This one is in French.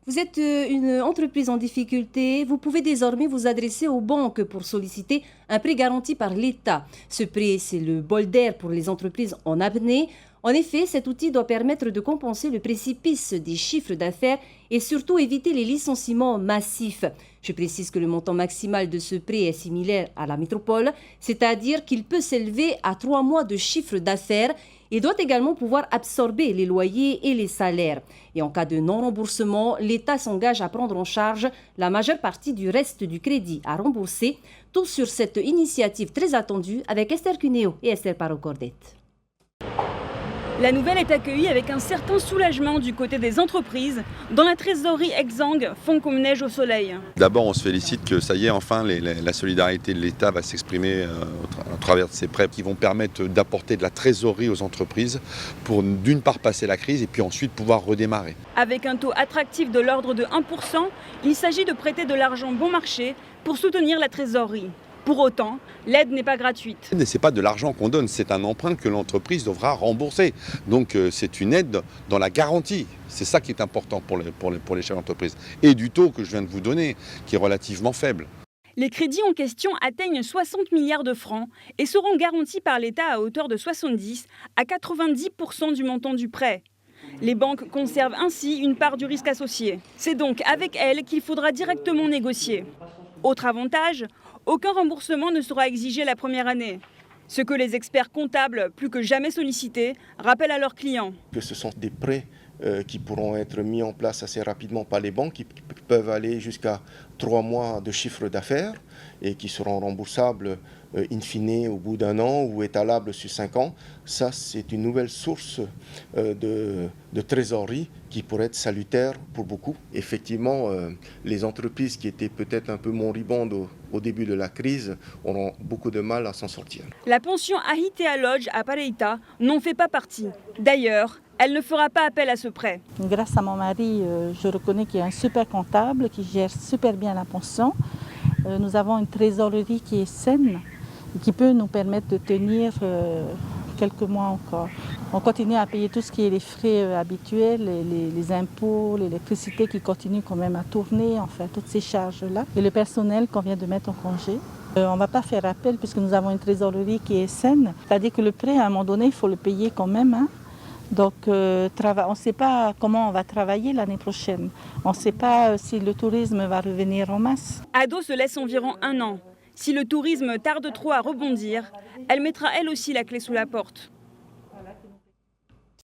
Vous êtes une entreprise en difficulté, vous pouvez désormais vous adresser aux banques pour solliciter un prêt garanti par l'État. Ce prêt, c'est le bol d'air pour les entreprises en apnée. En effet, cet outil doit permettre de compenser le précipice des chiffres d'affaires et surtout éviter les licenciements massifs. Je précise que le montant maximal de ce prêt est similaire à la métropole, c'est-à-dire qu'il peut s'élever à 3 mois de chiffre d'affaires et doit également pouvoir absorber les loyers et les salaires. Et en cas de non-remboursement, l'État s'engage à prendre en charge la majeure partie du reste du crédit à rembourser. Tout sur cette initiative très attendue avec Esther Cuneo et Esther Parocordette. La nouvelle est accueillie avec un certain soulagement du côté des entreprises, dont la trésorerie exsangue fond comme neige au soleil. D'abord, on se félicite que ça y est, enfin, la solidarité de l'État va s'exprimer à travers de ces prêts qui vont permettre d'apporter de la trésorerie aux entreprises pour d'une part passer la crise et puis ensuite pouvoir redémarrer. Avec un taux attractif de l'ordre de 1%, il s'agit de prêter de l'argent bon marché pour soutenir la trésorerie. Pour autant, l'aide n'est pas gratuite. Ce n'est pas de l'argent qu'on donne, c'est un emprunt que l'entreprise devra rembourser. Donc c'est une aide dans la garantie. C'est ça qui est important pour les chefs d'entreprise. Et du taux que je viens de vous donner, qui est relativement faible. Les crédits en question atteignent 60 milliards de francs et seront garantis par l'État à hauteur de 70 à 90% du montant du prêt. Les banques conservent ainsi une part du risque associé. C'est donc avec elles qu'il faudra directement négocier. Autre avantage, aucun remboursement ne sera exigé la première année. Ce que les experts comptables, plus que jamais sollicités, rappellent à leurs clients. Que ce sont des prêts qui pourront être mis en place assez rapidement par les banques, qui peuvent aller jusqu'à 3 mois de chiffre d'affaires et qui seront remboursables in fine au bout d'1 an ou étalables sur 5 ans. Ça, c'est une nouvelle source de trésorerie qui pourrait être salutaire pour beaucoup. Effectivement, les entreprises qui étaient peut-être un peu moribondes au début de la crise auront beaucoup de mal à s'en sortir. La pension Ahitea Lodge à Pareita n'en fait pas partie. D'ailleurs, elle ne fera pas appel à ce prêt. Grâce à mon mari, je reconnais qu'il y a un super comptable qui gère super bien la pension. Nous avons une trésorerie qui est saine et qui peut nous permettre de tenir quelques mois encore. On continue à payer tout ce qui est les frais habituels, les impôts, l'électricité qui continue quand même à tourner, enfin toutes ces charges-là. Et le personnel qu'on vient de mettre en congé. On ne va pas faire appel puisque nous avons une trésorerie qui est saine. C'est-à-dire que le prêt, à un moment donné, il faut le payer quand même. Hein. Donc on ne sait pas comment on va travailler l'année prochaine. On ne sait pas si le tourisme va revenir en masse. Ado se laisse environ 1 an. Si le tourisme tarde trop à rebondir, elle mettra elle aussi la clé sous la porte.